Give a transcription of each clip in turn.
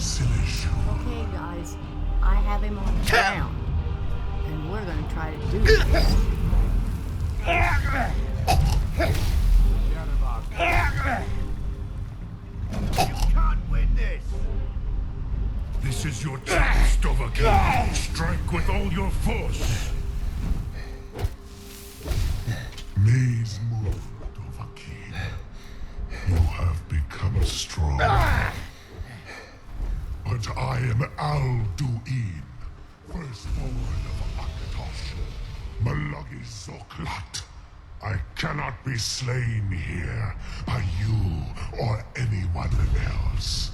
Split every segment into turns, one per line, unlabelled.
Okay, guys, I have him on the ground, and we're going to try to do this.
You can't win this!
This is your chance, Dovahkiin. Strike with all your force. Knees move, Dovahkiin. You have become strong. But I am Alduin, firstborn of Akatosh, Malagi Zoklat. I cannot be slain here by you or anyone else.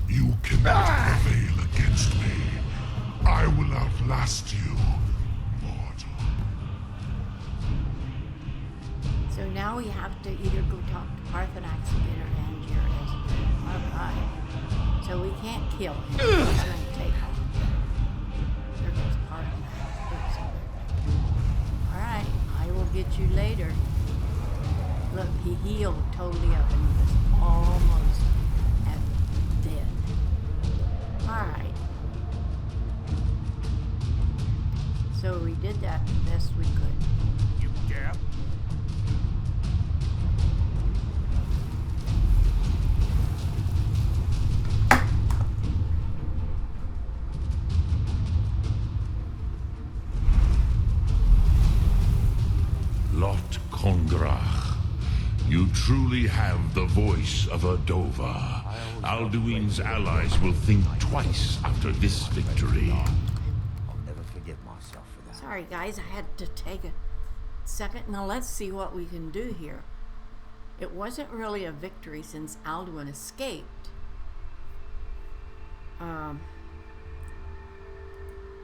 You cannot prevail against me. I will outlast you, mortal.
So now we have to either go talk to Paarthunax again or Arngeir. Alright. So we can't kill him. He's going to take him. There goes Paarthunax. Alright, I will get you later. Look, he healed totally up and he was almost dead. Alright. So we did that the best we could.
You dare?
Lot Kongrach, you truly have the voice of a Dova. Alduin's allies will think twice after this victory.
I'll never forgive myself for that.
Sorry guys, I had to take a second. Now let's see what we can do here. It wasn't really a victory since Alduin escaped.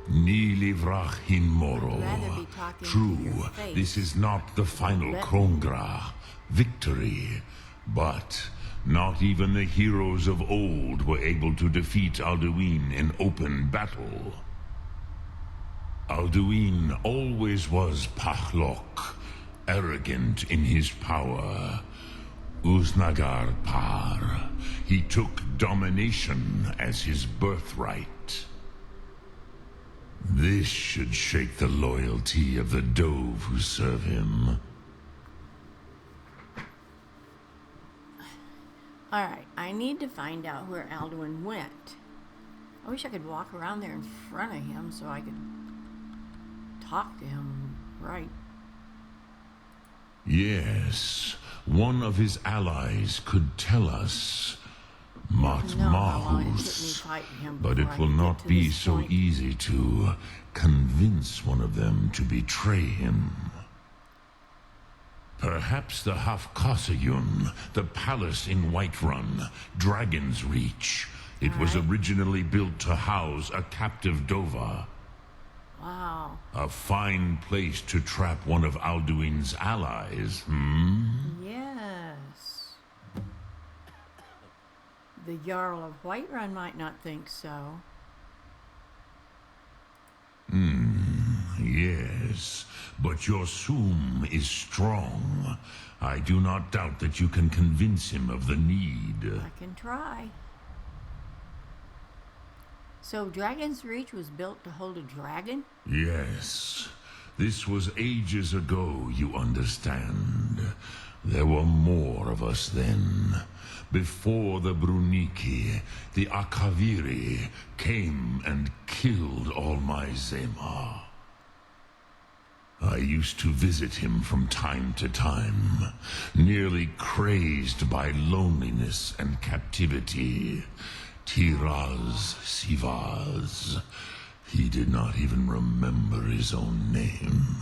Nilivrach hin moro.
I'd rather be talking to
True,
your face.
this is not the final Kongra victory, but not even the heroes of old were able to defeat Alduin in open battle. Alduin always was Pahlok, arrogant in his power. Uznagar Par, he took domination as his birthright. This should shake the loyalty of the Dove who serve him.
Alright, I need to find out where Alduin went. I wish I could walk around there in front of him so I could talk to him right.
Yes, one of his allies could tell us. Matmahus, but it will not be so easy to convince one of them to betray him. Perhaps the Hafkasayun, the palace in Whiterun, Dragonsreach. It was originally built to house a captive Dova.
Wow.
A fine place to trap one of Alduin's allies,
Yes. The Jarl of Whiterun might not think so.
Yes, but your Soom is strong. I do not doubt that you can convince him of the need.
I can try. So Dragonsreach was built to hold a dragon?
Yes. This was ages ago, you understand. There were more of us then. Before the Bruniki, the Akaviri came and killed all my Zema. I used to visit him from time to time, nearly crazed by loneliness and captivity. Tiraz Sivaz. He did not even remember his own name.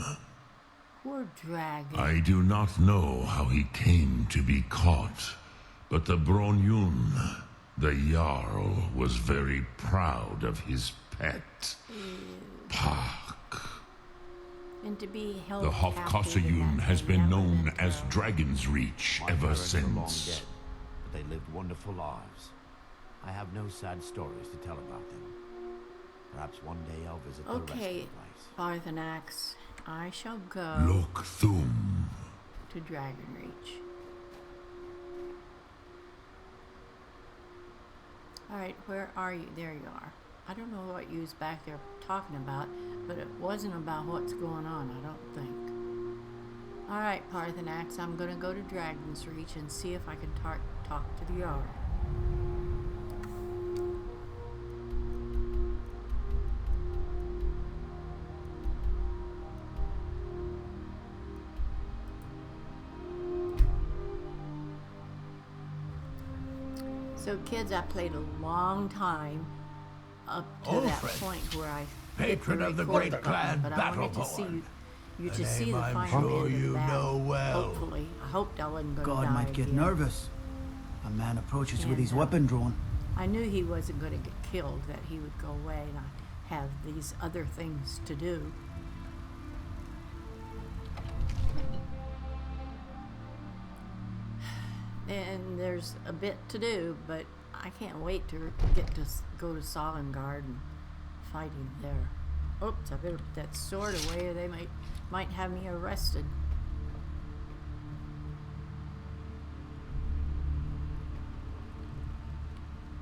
Poor dragon.
I do not know how he came to be caught, but the Bronyun, the Jarl, was very proud of his pet, Pak.
And to be held
The
captive in
Hofkosayun
that
has been known
benevolent
as
world.
Dragonsreach
My
ever
parents are long
since.
dead, but they lived wonderful lives. I have no sad stories to tell about them. Perhaps one day I'll visit the rest of the
Okay,
place.
Paarthunax, I shall go
Look Thum.
to Dragonsreach. Alright, where are you? There you are. I don't know what you was back there talking about, but it wasn't about what's going on, I don't think. Alright, Paarthunax, I'm gonna go to Dragonsreach and see if I can talk to the Jarl. So kids, I played a long time up to that
Ulfric,
point where I
patron of the great clan
but I wanted to see
Battleborn.
you
A
to see
name
the
I'm
final
sure
end of the
you
battle.
know well.
Hopefully, I hoped I wasn't going to
God
die
might get
again.
nervous. A man approaches with his
And,
weapon drawn.
I knew he wasn't going to get killed, that he would go away and I'd have these other things to do. And there's a bit to do, but I can't wait to get to go to Solengard and fight him there. Oops, I better put that sword away or they might have me arrested.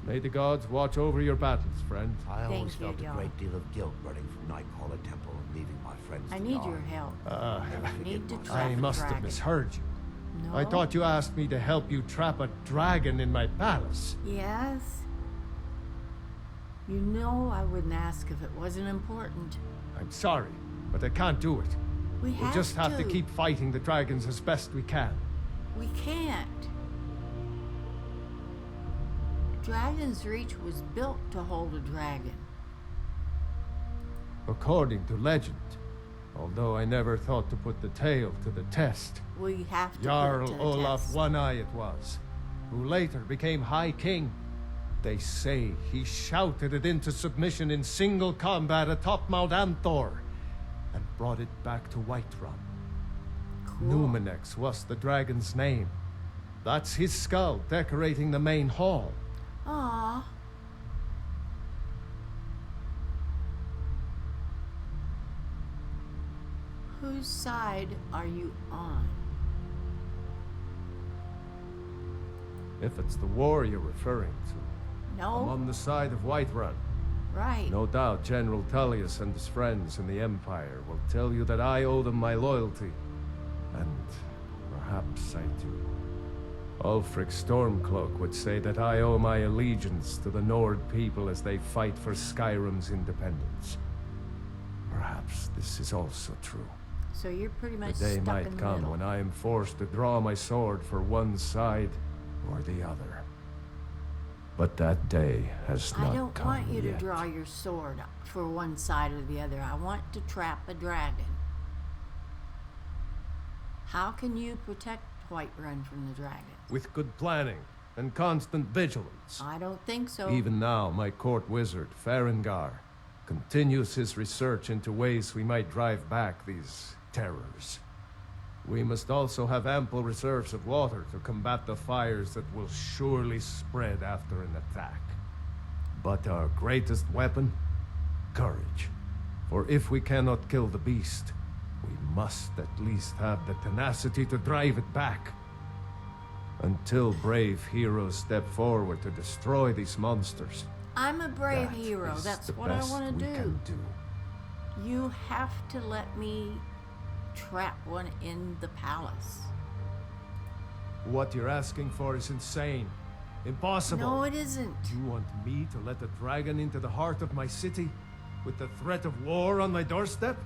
May the gods watch over your battles, friend.
I always
Thank you,
felt a
Jarl.
great deal of guilt running from Nightcaller Temple and leaving my friends
I
to
need
die.
your help.
Never
I
forgive
need to
myself.
trap
I
a
must have
dragon.
misheard you.
No?
I thought you asked me to help you trap a dragon in my palace.
Yes. You know I wouldn't ask if it wasn't important.
I'm sorry, but I can't do it.
We
We'll just have to keep fighting the dragons as best we can.
We can't. Dragonsreach was built to hold a dragon.
According to legend. Although I never thought to put the tale to the test.
We have to put it
Jarl
to the
Olaf
test.
One-Eye it was, who later became High King. They say he shouted it into submission in single combat atop Mount Anthor, and brought it back to Whiterun.
Cool.
Numenex was the dragon's name. That's his skull decorating the main hall.
Aw. Whose side are you on?
If it's the war you're referring to, I'm
No?
on the side of Whiterun.
Right.
No doubt General Tullius and his friends in the Empire will tell you that I owe them my loyalty. And perhaps I do. Ulfric Stormcloak would say that I owe my allegiance to the Nord people as they fight for Skyrim's independence. Perhaps this is also true.
So you're pretty much
The day
stuck
might
in the
come
middle.
when I am forced to draw my sword for one side or the other. But that day has not
I don't
come
want you to
yet.
draw your sword for one side or the other. I want to trap a dragon. How can you protect Whiterun from the dragon?
With good planning and constant vigilance.
I don't think so.
Even now, my court wizard, Arngeir, continues his research into ways we might drive back these terrors. We must also have ample reserves of water to combat the fires that will surely spread after an attack. But our greatest weapon? Courage. For if we cannot kill the beast, we must at least have the tenacity to drive it back. Until brave heroes step forward to destroy these monsters.
I'm a brave
that
hero.
is
That's
the
what I
best
want to
we
do.
can do.
You have to let me trap one in the palace.
What you're asking for is insane. Impossible.
No, it isn't.
You want me to let a dragon into the heart of my city? With the threat of war on my doorstep?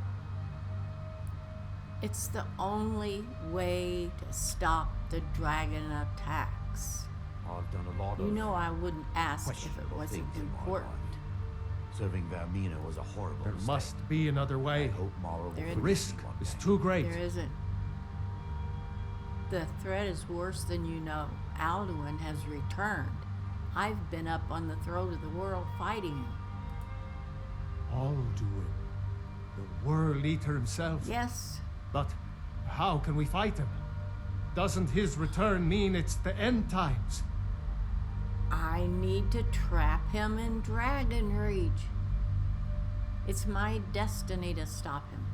It's the only way to stop the dragon attacks.
I've done a lot
You
of
know I wouldn't ask if it
questionable
wasn't
things in my
important.
life. Serving Vermina was a horrible
There
mistake.
must be another
I
way.
hope Mara will
There
The
isn't.
forgive
risk
me one
is
day.
too great.
There isn't. The threat is worse than you know. Alduin has returned. I've been up on the throat of the world fighting him.
Alduin. The World Eater himself.
Yes,
But how can we fight him? Doesn't his return mean it's the end times?
I need to trap him in Dragonsreach. It's my destiny to stop him.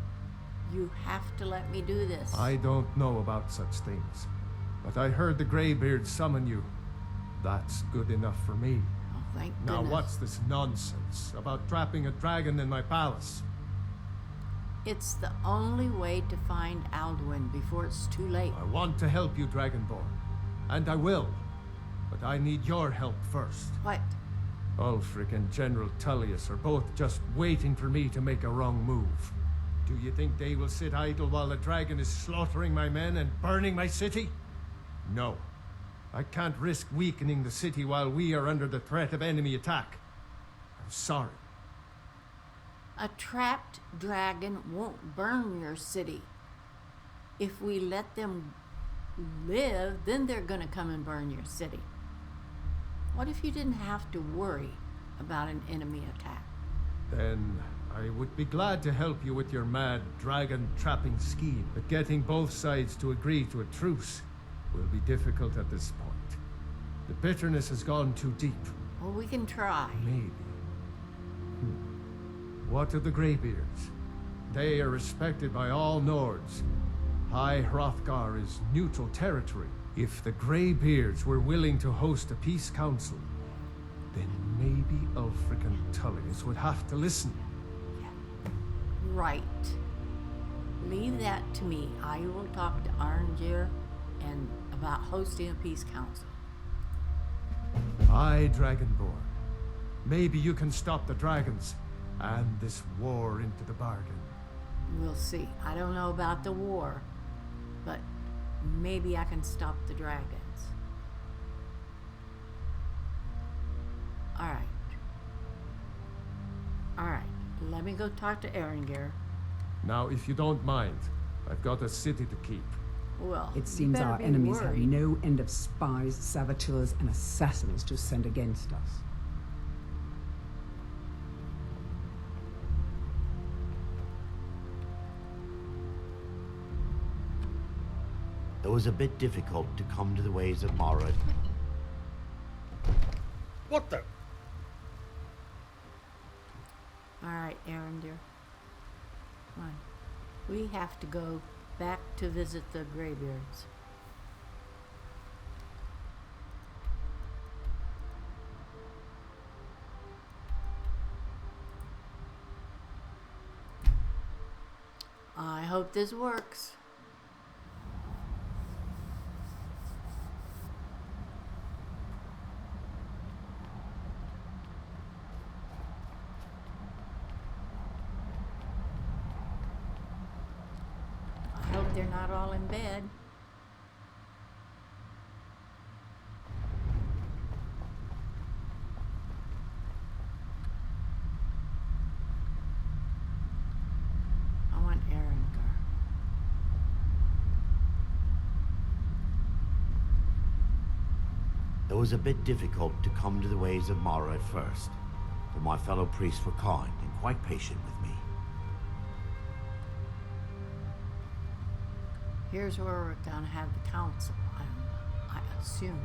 You have to let me do this.
I don't know about such things. But I heard the Greybeard summon you. That's good enough for me.
Oh, Thank
Now
goodness.
what's this nonsense about trapping a dragon in my palace?
It's the only way to find Alduin before it's too late.
I want to help you, Dragonborn. And I will. But I need your help first.
What?
Ulfric and General Tullius are both just waiting for me to make a wrong move. Do you think they will sit idle while the dragon is slaughtering my men and burning my city? No. I can't risk weakening the city while we are under the threat of enemy attack. I'm sorry.
A trapped dragon won't burn your city. If we let them live, then they're gonna come and burn your city. What if you didn't have to worry about an enemy attack?
Then I would be glad to help you with your mad dragon trapping scheme. But getting both sides to agree to a truce will be difficult at this point. The bitterness has gone too deep.
Well, we can try.
Maybe. What of the Greybeards? They are respected by all Nords. High Hrothgar is neutral territory. If the Greybeards were willing to host a peace council, then maybe Ulfric and Tullius would have to listen.
Right. Leave that to me. I will talk to Arngeir and about hosting a peace council.
Aye, Dragonborn. Maybe you can stop the dragons and this war into the bargain.
We'll see. I don't know about the war, but maybe I can stop the dragons. Alright. Alright. Let me go talk to Arngeir.
Now, if you don't mind, I've got a city to keep.
Well,
It
you
seems
better
our
be
enemies have
worried.
no end of spies, saboteurs, and assassins to send against us.
It was a bit difficult to come to the ways of Mara.
What the?
Alright, Arngeir. Come on. We have to go back to visit the Greybeards. I hope this works. I hope they're not all in bed. I want Arngeir.
It was a bit difficult to come to the ways of Mara at first, but my fellow priests were kind and quite patient with me.
Here's where we're gonna have the council, I assume.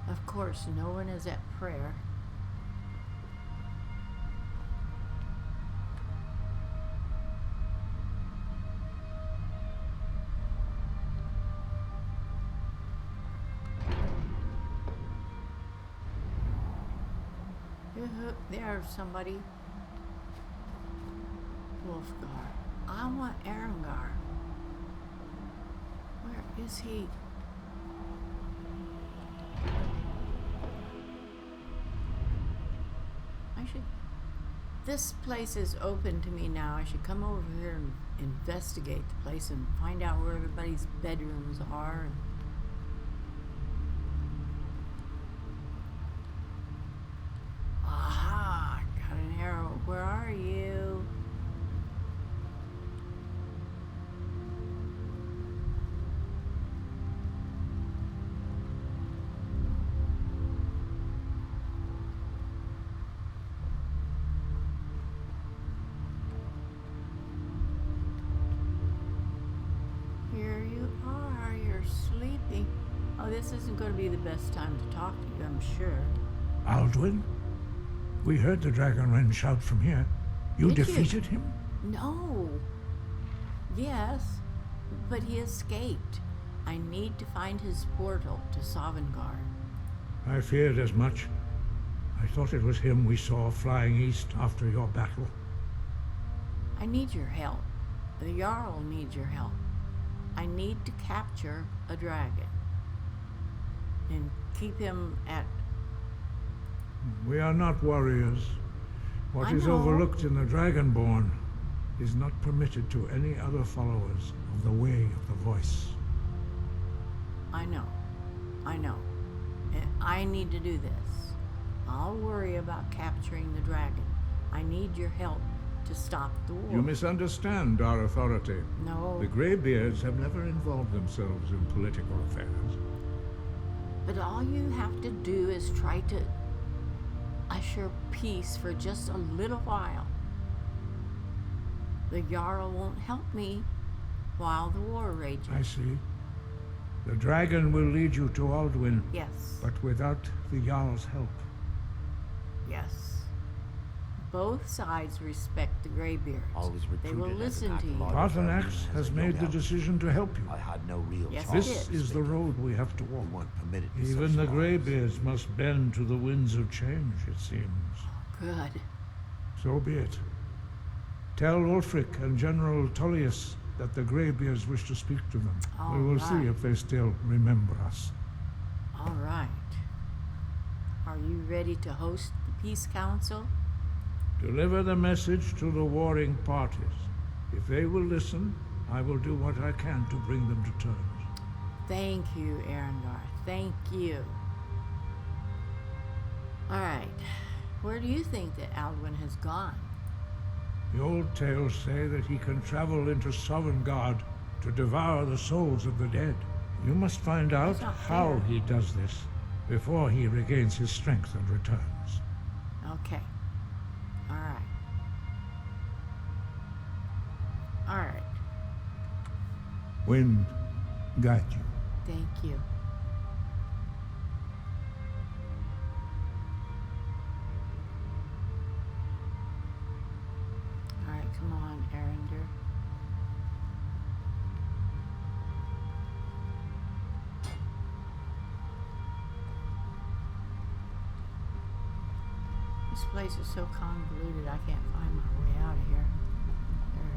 Of course, no one is at prayer. There's somebody. Wolfgar. I want Arngeir. Where is he? I should. This place is open to me now. I should come over here and investigate the place and find out where everybody's bedrooms are. Aha! Got an arrow. Where are you? Here you are. You're sleeping. Oh, this isn't going to be the best time to talk to you, I'm sure.
Alduin? We heard the Dragonren shout from here. You
Did you?
defeated him?
No. Yes, but he escaped. I need to find his portal to Sovngarde.
I feared as much. I thought it was him we saw flying east after your battle.
I need your help. The Jarl needs your help. I need to capture a dragon and keep him at...
We are not warriors. What
I
is
know.
overlooked in the Dragonborn is not permitted to any other followers of the Way of the Voice.
I know. And I need to do this. I'll worry about capturing the dragon. I need your help to stop the war.
You misunderstand our authority.
No,
The Greybeards have never involved themselves in political affairs.
but all you have to do is try to usher peace for just a little while. The Jarl won't help me while the war rages.
I see. The dragon will lead you to Alduin,
Yes,
but without the Jarl's help.
yes. Both sides respect the Greybeards.
Always
They will
recruited as an
listen to you.
acolyte.
Paarthunax has made the decision to help you.
I had no real
Yes,
choice.
he
This
did.
is the road we have to
We
walk.
weren't permitted to
Even the
socialize.
Greybeards must bend to the winds of change, it seems.
Good.
So be it. Tell Ulfric and General Tullius that the Greybeards wish to speak to them.
All
We will
right.
see if they still remember us.
All right. Are you ready to host the Peace Council?
Deliver the message to the warring parties. If they will listen, I will do what I can to bring them to terms.
Thank you, Arngeir. Thank you. All right. Where do you think that Alduin has gone?
The old tales say that he can travel into Sovngarde to devour the souls of the dead. You must find out
That's not
how
fair.
he does this before he regains his strength and returns.
Okay. All right. All right.
Wind, guide you.
Thank you. All right, come on, Arngeir. This place is so convoluted, I can't find my way out of here.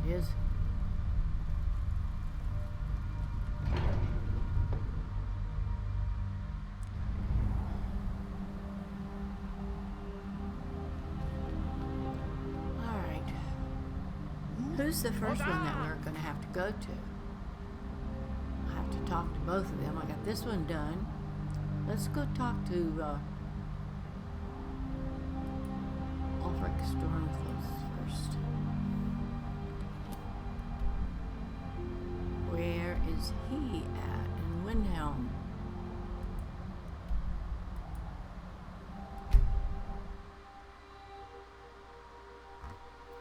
There it is. All right. Who's the first one that we're going to have to go to? I have to talk to both of them. I got this one done. Let's go talk to Ulfric Stormcloth first. Where is he at? In Windhelm.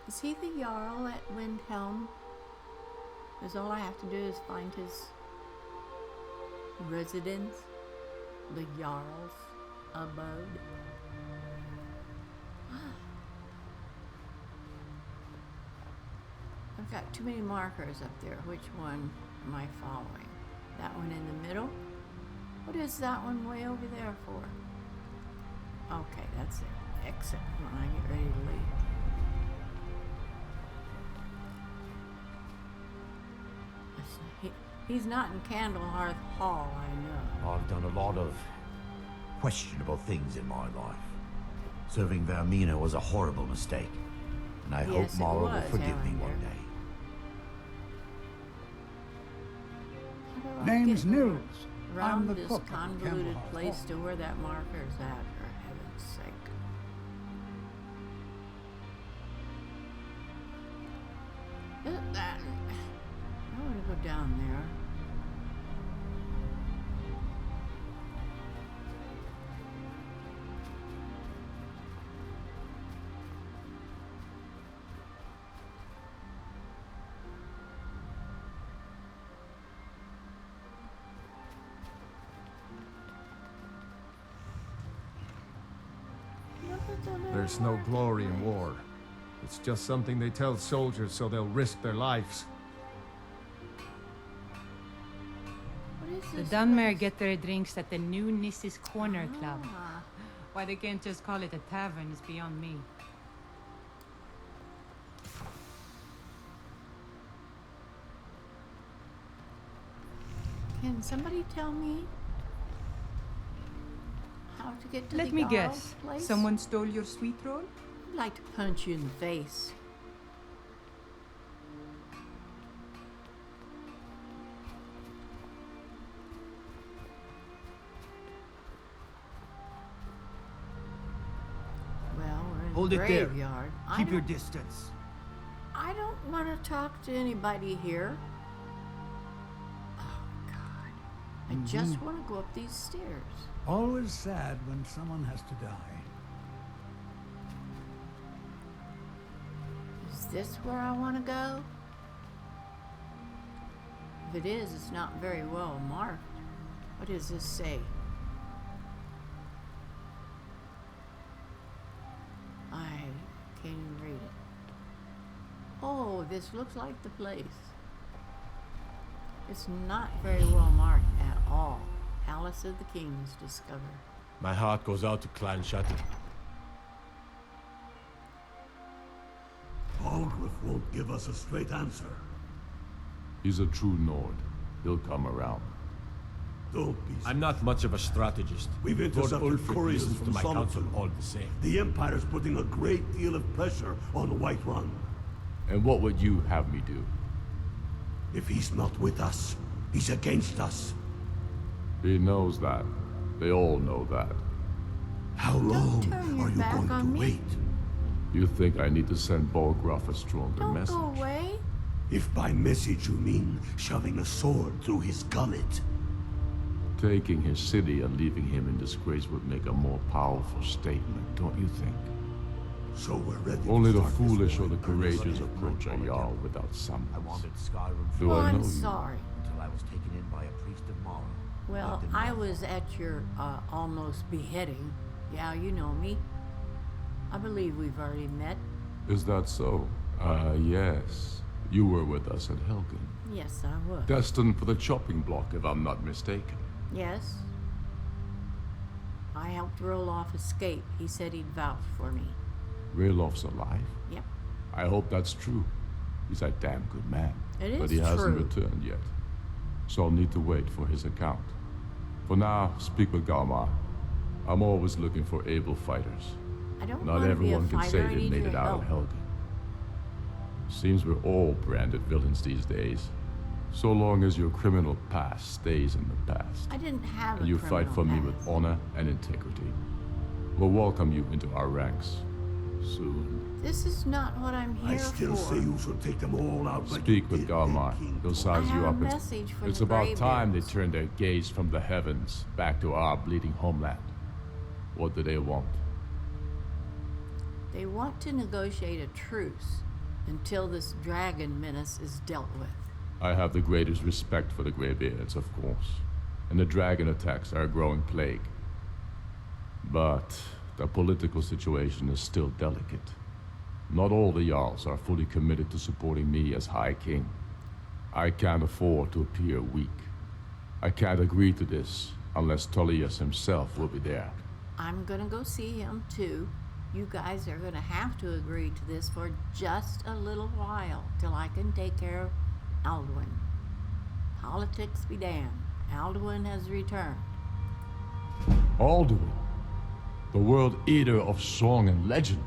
Is he the Jarl at Windhelm? Because all I have to do is find his residence, the Jarl's abode. I've got too many markers up there. Which one am I following? That one in the middle? What is that one way over there for? Okay, that's it. Exit when I get ready to leave. He's not in Candlehearth Hall, I know.
I've done a lot of questionable things in my life. Serving Vermina was a horrible mistake, and I hope
Yes, it
Mara will
was,
forgive me
Arngeir.
one day.
How do I
Name's
get
Nils. I'm
around
the
this
cook at
convoluted
Campfire.
place to where that marker is at, for heaven's sake? Isn't that... I want to go down there. Look at the little
There's no
market
glory in
place.
war. It's just something they tell soldiers so they'll risk their lives.
is
The
this
Dunmer
place?
get their drinks at the new Nissis Corner Club.
Ah,
Why they can't just call it a tavern is beyond me.
can somebody tell me how to get to
Let
the
me
Jarl's
guess.
place?
Someone stole your sweet roll?
I'd like to punch you in the face. Well, we're in
Hold
the
it there.
graveyard.
Keep your distance.
I don't want to talk to anybody here. Oh, God. I just want to go up these stairs.
Always sad when someone has to die.
Is this where I want to go? If it is, it's not very well marked. What does this say? I can't even read it. Oh, this looks like the place. It's not very well marked at all. Palace of the Kings discovered.
My heart goes out to Clan Shattered.
Alfric won't give us a straight answer.
He's a true Nord. He'll come around.
Don't be.
I'm not much of a strategist.
We've
Lord
intercepted
Ulfric
couriers
listens to
from
my counsel
Somerton.
all the same.
The Empire's putting a great deal of pressure on Whiterun.
And what would you have me do?
If he's not with us, he's against us.
He knows that. They all know that.
How long
turn your
are you
back
going
on
to
me.
wait?
You think I need to send Bolgraf a stronger
Don't
message?
go away.
If by message you mean shoving a sword through his gullet.
Taking his city and leaving him in disgrace would make a more powerful statement, don't you think?
So we're ready
Only
to
the
start this
foolish or
war
the
in earnest.
courageous approach a Jarl without
I
summons.
wanted Skyrim
Do
Oh,
I know
I'm
you?
sorry.
until I was taken in by a priest of Morrow.
Well,
Lived in
I
Morrow.
was at your almost beheading. Yeah, you know me. I believe we've already met.
Is that so? Yes. You were with us at Helgen.
Yes, I was.
Destined for the chopping block, if I'm not mistaken.
Yes. I helped Roloff escape. He said he'd vouch for me.
Raylof's alive?
Yep.
I hope that's true. He's a damn good man.
It
But
is
he hasn't
true.
returned yet. So I'll need to wait for his account. For now, speak with Galmar. I'm always looking for able fighters.
I don't
Not
want to be a
everyone can say
fighter. I
they
need
made
your
it out
help.
of Helgen. Seems we're all branded villains these days. So long as your criminal past stays in the past.
I didn't have
And
a
you fight for me with
past.
honor and integrity. We'll welcome you into our ranks. Soon.
This is not what I'm here
I still
for.
say you should take them all out like
Speak
you
with
did
Galmar.
King
He'll
Tullius.
size
I
you
have
up.
a message from
It's
the
about time they
Greybeards.
turned their gaze from the heavens back to our bleeding homeland. What do they want?
They want to negotiate a truce until this dragon menace is dealt with.
I have the greatest respect for the Greybeards, of course. And the dragon attacks are a growing plague. But the political situation is still delicate. Not all the Jarls are fully committed to supporting me as High King. I can't afford to appear weak. I can't agree to this unless Tullius himself will be there.
I'm gonna go see him too. You guys are gonna have to agree to this for just a little while till I can take care of Alduin. Politics be damned. Alduin has returned.
Alduin, the world eater of song and legend.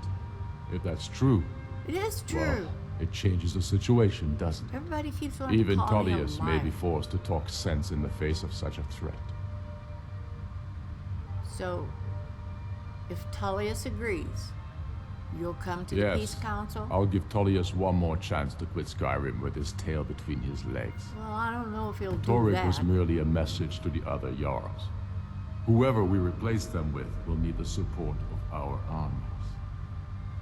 If that's true,
It is true.
well, it changes the situation, doesn't it?
Everybody keeps wanting
Even
to call me a
Tullius may be
liar.
forced to talk sense in the face of such a threat.
So, if Tullius agrees, you'll come to the
Yes,
Peace Council?
I'll give Tullius one more chance to quit Skyrim with his tail between his legs.
Well, I don't know if he'll do
Torrik
that.
was merely a message to the other Jarls. Whoever we replace them with will need the support of our armies.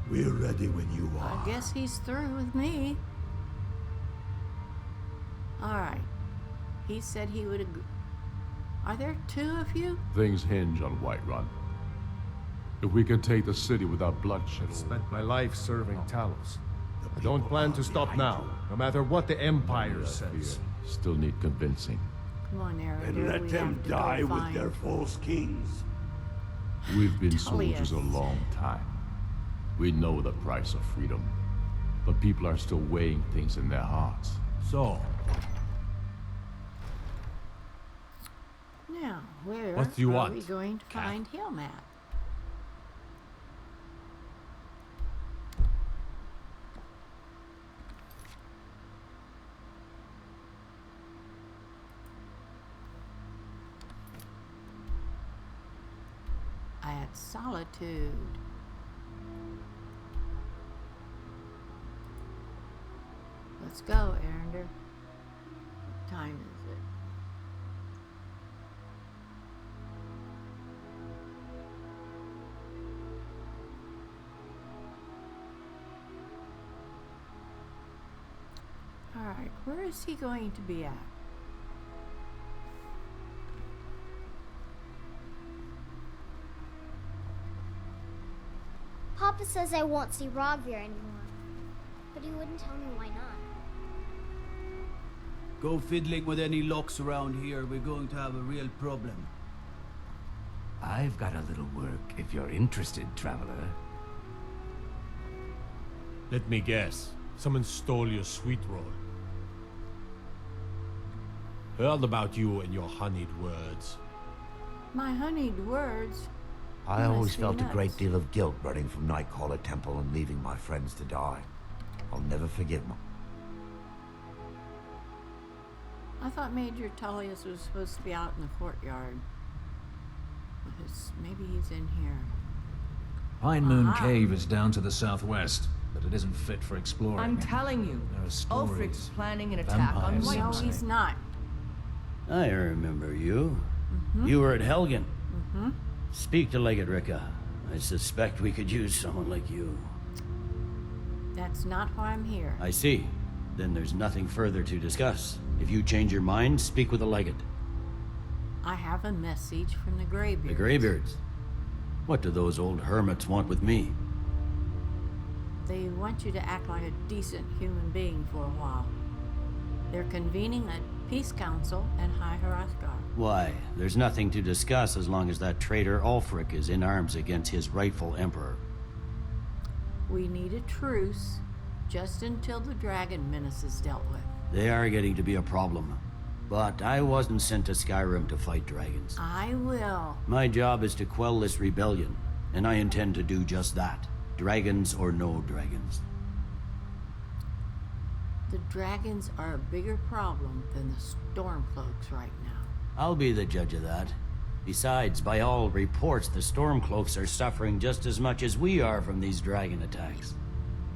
We're ready when you are.
I guess he's through with me. Alright. He said he would agree. Are there two of you?
Things hinge on Whiterun. If we can take the city without bloodshed,
I've spent my life serving Talos.
The
I don't
people
plan
are
to stop
behind
now,
you.
no matter what the Empire says.
still need convincing.
Come on, Aaron.
And let them die with their false kings.
We've been soldiers a
Tullius.
long time. We know the price of freedom. But people are still weighing things in their hearts.
So,
Now, where
What do you
are
want,
we going to find him at? At Solitude. Let's go, Arngeir. What time is it? Alright, where is he going to be at?
Papa says I won't see Rogvir anymore, but he wouldn't tell me why not.
Go fiddling with any locks around here, we're going to have a real problem.
I've got a little work if you're interested, traveler.
Let me guess. Someone stole your sweet roll. Heard about you and your honeyed words.
My honeyed words.
I
You
always
must be
felt a great
nuts.
deal of guilt running from Nightcaller Temple and leaving my friends to die. I'll never forgive my...
I thought Major Tullius was supposed to be out in the courtyard. Maybe he's in here.
Pine Moon
Aha.
Cave is down to the southwest, but it isn't fit for exploring.
I'm telling you,
There are stories,
Ulfric's planning an attack on
vampires,
No,
White.
he's not.
I remember you. You were at Helgen.
Mm-hmm.
Speak to Legate Ricka. I suspect we could use someone like you.
That's not why I'm here.
I see. Then there's nothing further to discuss. If you change your mind, speak with the Legate.
I have a message from the Greybeards.
The Greybeards? What do those old hermits want with me?
They want you to act like a decent human being for a while. They're convening a peace council in High Hrothgar.
Why? There's nothing to discuss as long as that traitor Ulfric is in arms against his rightful emperor.
We need a truce just until the dragon menace is dealt with.
They are getting to be a problem. But I wasn't sent to Skyrim to fight dragons.
I will.
My job is to quell this rebellion, and I intend to do just that. Dragons or no dragons.
The dragons are a bigger problem than the Stormcloaks right now.
I'll be the judge of that. Besides, by all reports, the Stormcloaks are suffering just as much as we are from these dragon attacks.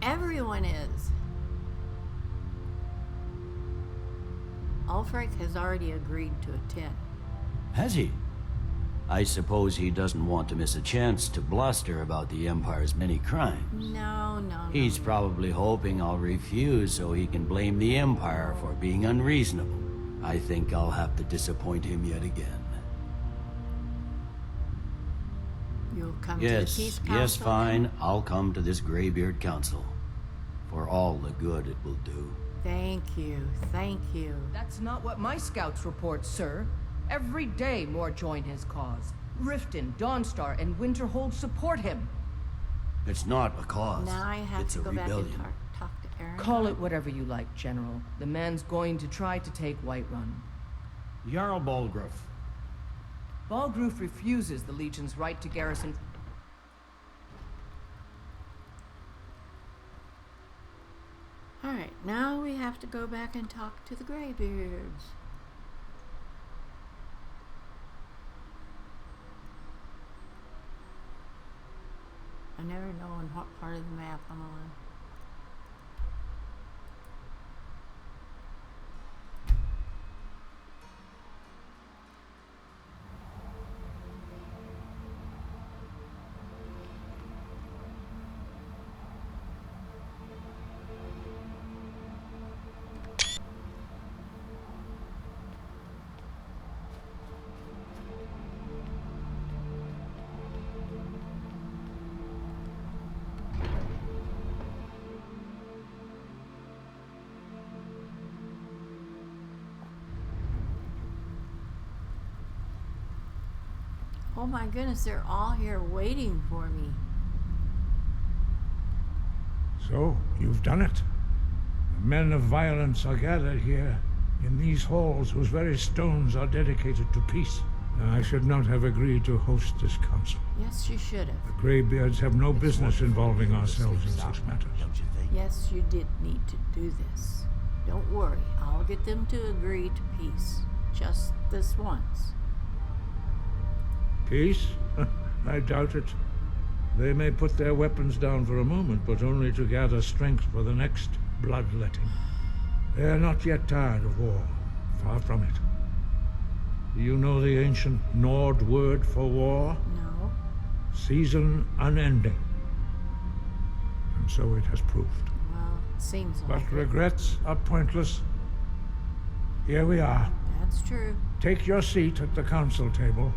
Everyone is. Ulfric has already agreed to attend.
Has he? I suppose he doesn't want to miss a chance to bluster about the Empire's many crimes.
No.
He's probably hoping I'll refuse so he can blame the Empire for being unreasonable. I think I'll have to disappoint him yet again.
You'll come to the peace council?
Yes, fine. I'll come to this Greybeard Council. For all the good it will do.
Thank you.
That's not what my scouts report, sir. Every day more join his cause. Riften, Dawnstar, and Winterhold support him.
It's not a cause.
Now I have
it's
to
a
go back
rebellion.
and talk to Aaron.
Call it whatever you like, General. The man's going to try to take Whiterun.
Jarl Balgruuf.
Balgruuf refuses the Legion's right to garrison.
Alright, now we have to go back and talk to the Greybeards. I never know on what part of the map I'm on. Oh my goodness, they're all here waiting for me.
So, you've done it. The men of violence are gathered here, in these halls whose very stones are dedicated to peace. I should not have agreed to host this council.
Yes, you should have.
The Greybeards have no business involving ourselves in such matters.
Yes, you did need to do this. Don't worry, I'll get them to agree to peace. Just this once.
Peace? I doubt it. They may put their weapons down for a moment, but only to gather strength for the next bloodletting. They are not yet tired of war. Far from it. Do you know the ancient Nord word for war?
No.
Season unending. And so it has proved.
Well, it seems like
But
it.
regrets are pointless. Here we are.
That's true.
Take your seat at the council table,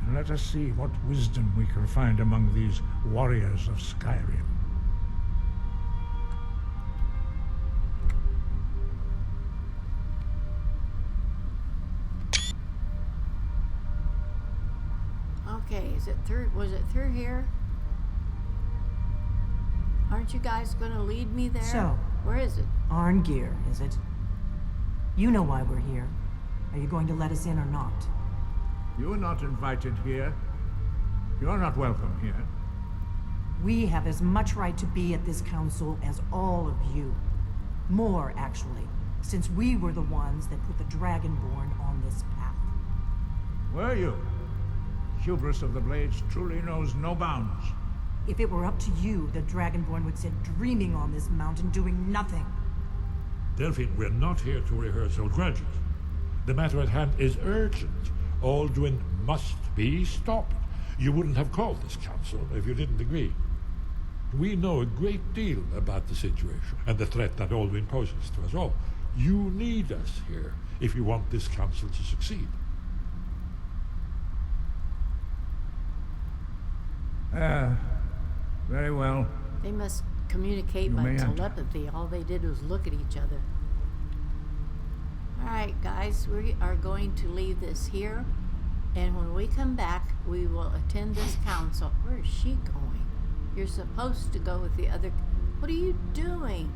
and let us see what wisdom we can find among these warriors of Skyrim.
Okay, is it through? Was it through here? Aren't you guys going to lead me there?
So,
where is it?
Arngeir, is it? You know why we're here. Are you going to let us in or not?
You are not invited here. You are not welcome here.
We have as much right to be at this council as all of you. More, actually, since we were the ones that put the Dragonborn on this path.
Were you? Hubris of the Blades truly knows no bounds.
If it were up to you, the Dragonborn would sit dreaming on this mountain doing nothing.
Delphine, we're not here to rehearse old grudges. The matter at hand is urgent. Alduin must be stopped. You wouldn't have called this council if you didn't agree. We know a great deal about the situation and the threat that Alduin poses to us all. You need us here if you want this council to succeed.
Very well.
They must communicate by telepathy. All they did was look at each other. Alright, guys, we are going to leave this here. And when we come back, we will attend this council. Where is she going? You're supposed to go with the other... What are you doing?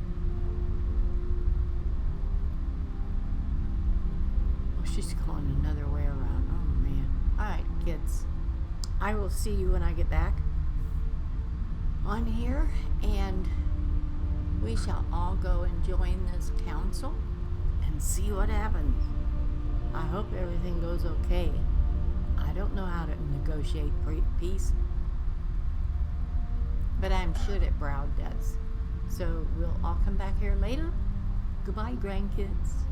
Oh, she's going another way around. Oh, man. Alright, kids. I will see you when I get back on here, and we shall all go and join this council and see what happens. I hope everything goes okay. I don't know how to negotiate peace, but I'm sure that Broud does. So we'll all come back here later. Goodbye, grandkids.